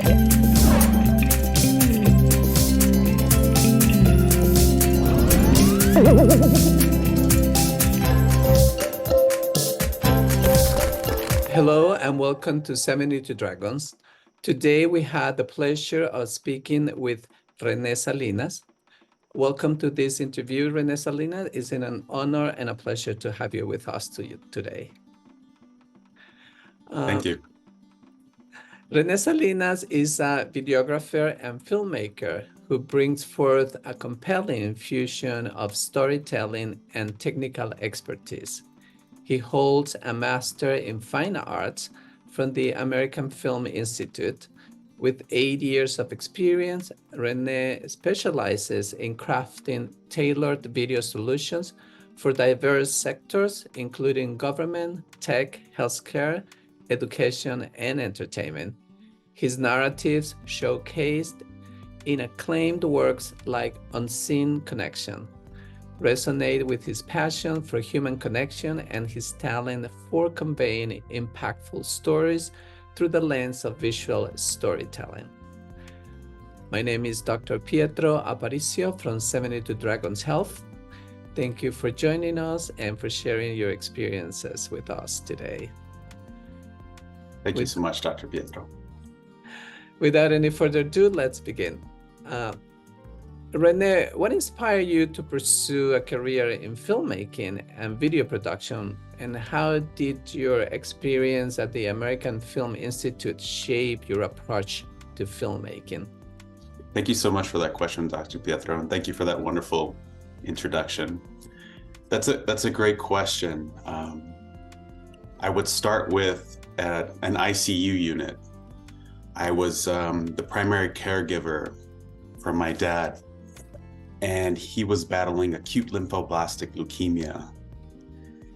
Hello and welcome to 72 Dragons. Today we had the pleasure of speaking with Rene Salinas. Welcome to this interview, Rene Salinas. It's an honor and a pleasure to have you with us today. Thank you. Rene Salinas is a videographer and filmmaker who brings forth a compelling fusion of storytelling and technical expertise. He holds a Master in Fine Arts from the American Film Institute. With 8 years of experience, Rene specializes in crafting tailored video solutions for diverse sectors, including government, tech, healthcare, education, and entertainment. His narratives showcased in acclaimed works like Unseen Connection resonate with his passion for human connection and his talent for conveying impactful stories through the lens of visual storytelling. My name is Dr. Pietro Aparicio from 72 Dragons Health. Thank you for joining us and for sharing your experiences with us today. Thank you so much, Dr. Pietro. Without any further ado, let's begin. Rene, what inspired you to pursue a career in filmmaking and video production, and how did your experience at the American Film Institute shape your approach to filmmaking? Thank you so much for that question, Dr. Pietro, and thank you for that wonderful introduction. That's a great question. I would start with an ICU unit. I was the primary caregiver for my dad, and he was battling acute lymphoblastic leukemia.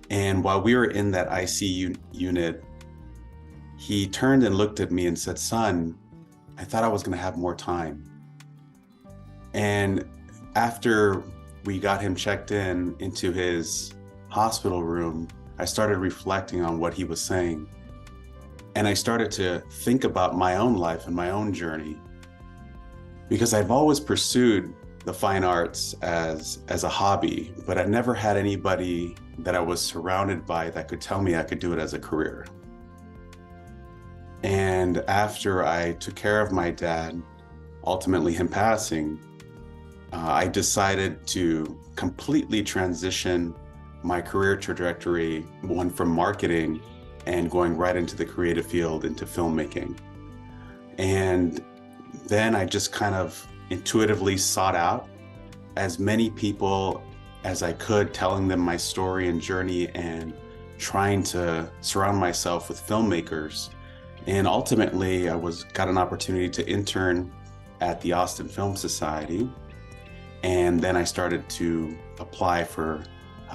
And while we were in that ICU unit, he turned and looked at me and said, "Son, I thought I was going to have more time." And after we got him checked into his hospital room, I started reflecting on what he was saying. And I started to think about my own life and my own journey, because I've always pursued the fine arts as a hobby, but I never had anybody that I was surrounded by that could tell me I could do it as a career. And after I took care of my dad, ultimately him passing, I decided to completely transition my career trajectory, one from marketing and going right into the creative field, into filmmaking. And then I just kind of intuitively sought out as many people as I could, telling them my story and journey and trying to surround myself with filmmakers. And ultimately, I got an opportunity to intern at the Austin Film Society. And then I started to apply for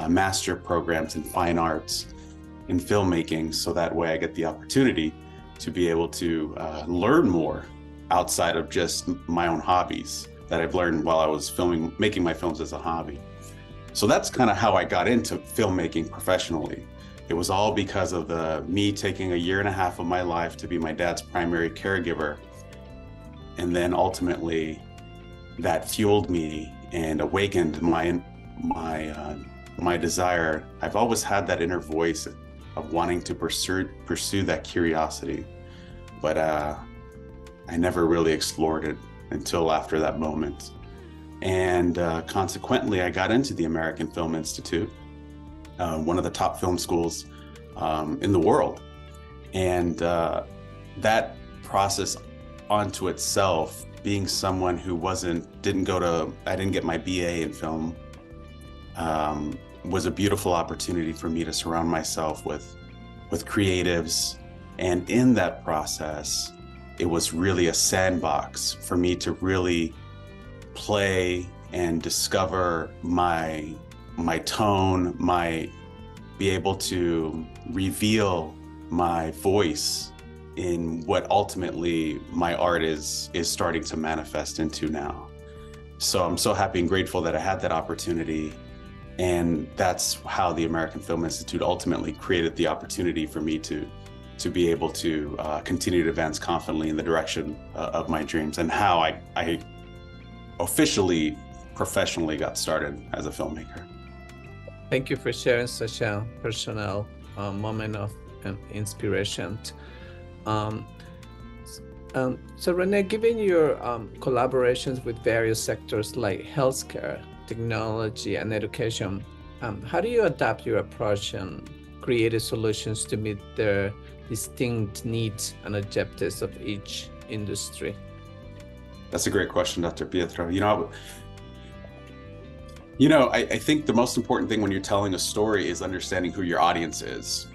master programs in fine arts in filmmaking, so that way I get the opportunity to be able to learn more outside of just my own hobbies that I've learned while I was making my films as a hobby. So that's kind of how I got into filmmaking professionally. It was all because of me taking 1.5 years of my life to be my dad's primary caregiver. And then ultimately that fueled me and awakened my desire. I've always had that inner voice of wanting to pursue that curiosity, but I never really explored it until after that moment. And consequently, I got into the American Film Institute, one of the top film schools in the world. And that process onto itself, being someone who I didn't get my BA in film, was a beautiful opportunity for me to surround myself with creatives. And in that process, it was really a sandbox for me to really play and discover my tone, be able to reveal my voice in what ultimately my art is starting to manifest into now. So I'm so happy and grateful that I had that opportunity. And that's how the American Film Institute ultimately created the opportunity for me to to be able to continue to advance confidently in the direction of my dreams, and how I officially, professionally got started as a filmmaker. Thank you for sharing such a personal moment of inspiration. So Rene, given your collaborations with various sectors like healthcare, technology, and education, how do you adapt your approach and creative solutions to meet the distinct needs and objectives of each industry? That's a great question, Dr. Pietro. I think the most important thing when you're telling a story is understanding who your audience is.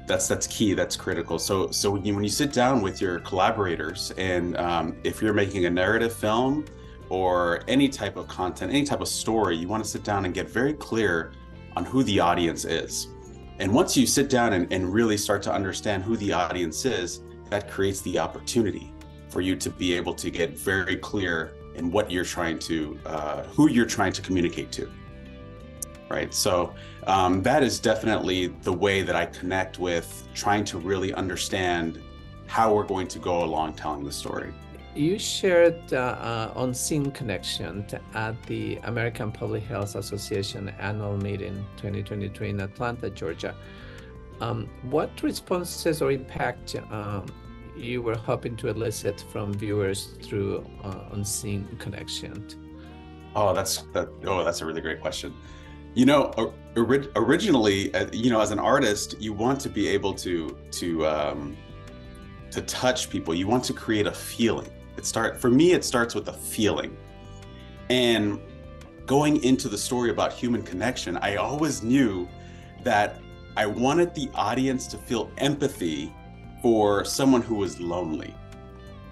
That's key, that's critical. So when you sit down with your collaborators, and if you're making a narrative film or any type of content, any type of story, you want to sit down and get very clear on who the audience is. And once you sit down and really start to understand who the audience is, that creates the opportunity for you to be able to get very clear in what you're trying to, who you're trying to communicate to, right? So that is definitely the way that I connect with trying to really understand how we're going to go along telling the story. You shared on-scene connection at the American Public Health Association annual meeting 2023 in Atlanta, Georgia. What responses or impact you were hoping to elicit from viewers through on-scene connection? That's a really great question. Originally, as an artist, you want to be able to touch people. You want to create a feeling. For me, it starts with a feeling. And going into the story about human connection, I always knew that I wanted the audience to feel empathy for someone who was lonely.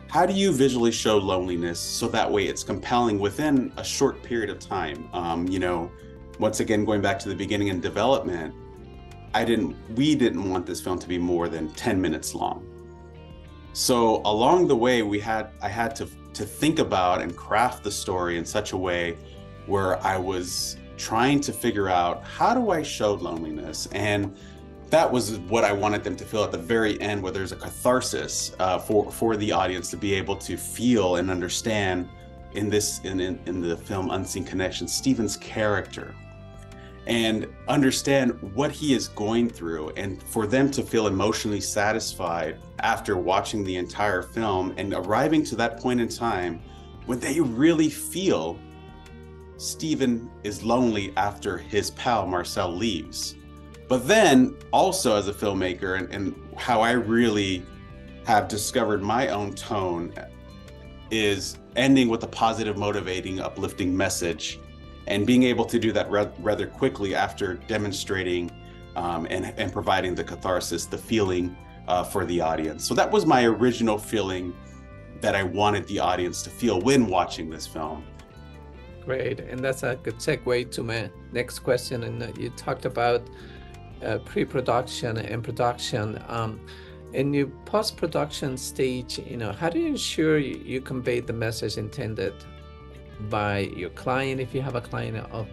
How do you visually show loneliness so that way it's compelling within a short period of time? Once again, going back to the beginning and development, we didn't want this film to be more than 10 minutes long. So along the way, I had to think about and craft the story in such a way where I was trying to figure out, how do I show loneliness? And that was what I wanted them to feel at the very end, where there's a catharsis for the audience to be able to feel and understand in the film Unseen Connection, Stephen's character, and understand what he is going through, and for them to feel emotionally satisfied after watching the entire film and arriving to that point in time when they really feel Stephen is lonely after his pal Marcel leaves. But then also, as a filmmaker, and how I really have discovered my own tone, is ending with a positive, motivating, uplifting message, and being able to do that rather quickly after demonstrating and providing the catharsis, the feeling for the audience. So that was my original feeling that I wanted the audience to feel when watching this film. Great, and that's a good segue to my next question. And you talked about pre-production and production. In your post-production stage, how do you ensure you convey the message intended by your client, if you have a client, of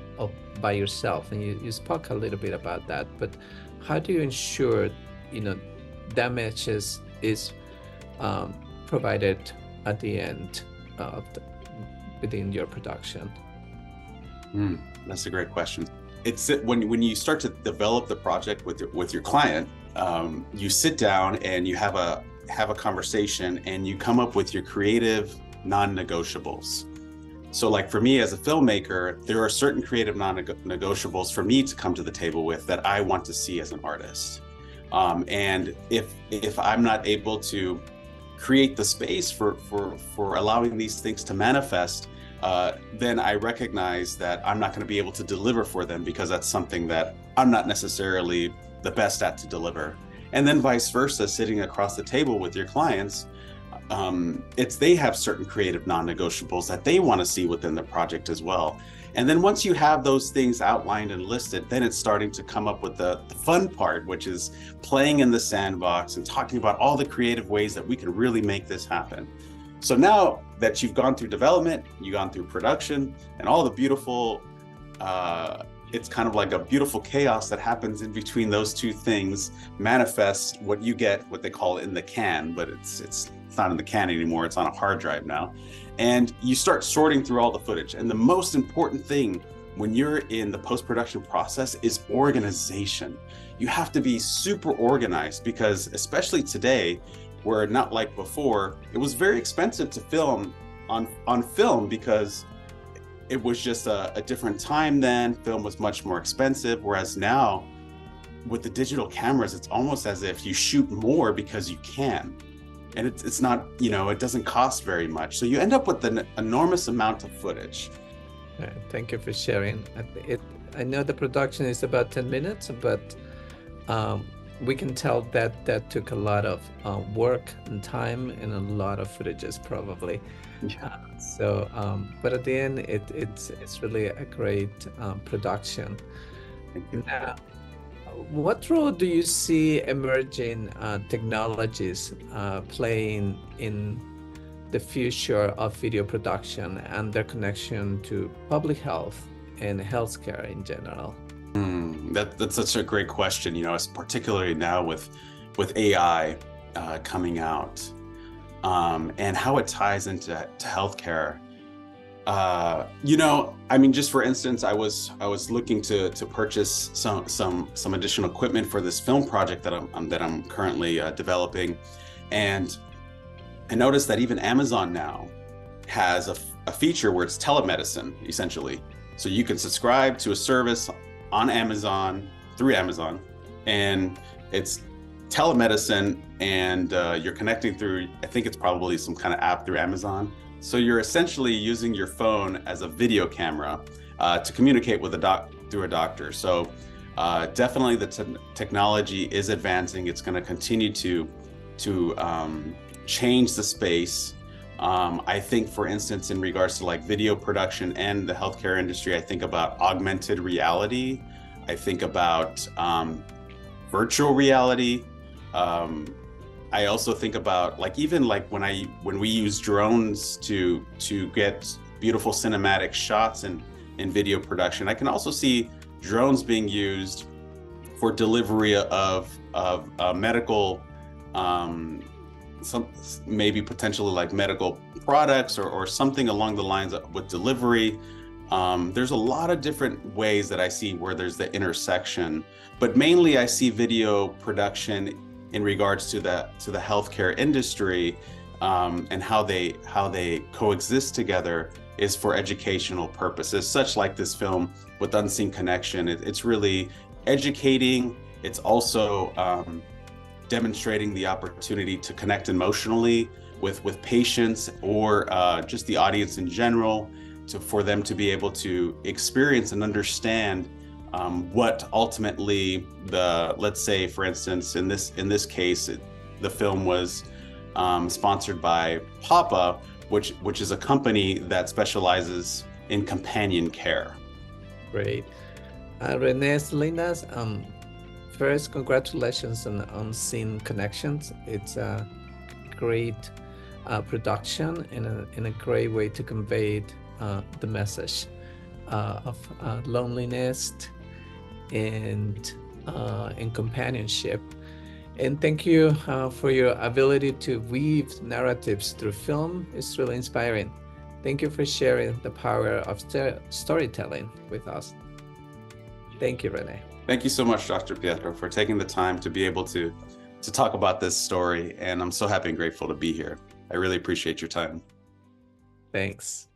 by yourself? And you spoke a little bit about that, but how do you ensure that message is provided at the end of within your production? That's a great question. It's when you start to develop the project with your client, you sit down and you have a conversation, and you come up with your creative non-negotiables. So like for me as a filmmaker, there are certain creative non-negotiables for me to come to the table with that I want to see as an artist. And if I'm not able to create the space for allowing these things to manifest, then I recognize that I'm not going to be able to deliver for them, because that's something that I'm not necessarily the best at to deliver. And then vice versa, sitting across the table with your clients, they have certain creative non-negotiables that they want to see within the project as well. And then once you have those things outlined and listed, then it's starting to come up with the fun part, which is playing in the sandbox and talking about all the creative ways that we can really make this happen. So now that you've gone through development, you've gone through production, and all the beautiful it's kind of like a beautiful chaos that happens in between those two things, manifests what you get, what they call in the can, but it's not in the can anymore, it's on a hard drive now. And you start sorting through all the footage. And the most important thing when you're in the post-production process is organization. You have to be super organized, because especially today, where not like before, it was very expensive to film on film, because it was just a different time then. Film was much more expensive, whereas now with the digital cameras, it's almost as if you shoot more because you can. And it's not, it doesn't cost very much. So you end up with an enormous amount of footage. Thank you for sharing. I know the production is about 10 minutes, but we can tell that took a lot of work and time and a lot of footages probably. Yeah. But at the end, it's really a great production. Thank you. Now, what role do you see emerging technologies playing in the future of video production and their connection to public health and healthcare in general? That's such a great question, particularly now with AI coming out, and how it ties into healthcare. Just for instance, I was looking to purchase some additional equipment for this film project that I'm currently developing, and I noticed that even Amazon now has a feature where it's telemedicine, essentially. So you can subscribe to a service on Amazon, through Amazon, and it's telemedicine, and you're connecting through, I think it's probably some kind of app through Amazon. So you're essentially using your phone as a video camera to communicate with through a doctor. So definitely the technology is advancing. It's going to continue to change the space. I think, for instance, in regards to like video production and the healthcare industry, I think about augmented reality. I think about virtual reality. I also think about even when we use drones to get beautiful cinematic shots in video production. I can also see drones being used for delivery of medical, maybe potentially like medical products or something along the lines with delivery. There's a lot of different ways that I see where there's the intersection, but mainly I see video production in regards to the healthcare industry, and how they coexist together is for educational purposes, such like this film with Unseen Connection. It's really educating. It's also demonstrating the opportunity to connect emotionally with patients or just the audience in general, for them to be able to experience and understand what ultimately let's say, for instance, in this case, the film was sponsored by Papa, which is a company that specializes in companion care. Great. Rene Salinas, first, congratulations on Unseen Connections. It's a great production and a great way to convey the message of loneliness and companionship. And thank you for your ability to weave narratives through film. It's really inspiring. Thank you for sharing the power of storytelling with us. Thank you, Rene. Thank you so much, Dr. Pietro, for taking the time to be able to talk about this story. And I'm so happy and grateful to be here. I really appreciate your time. Thanks.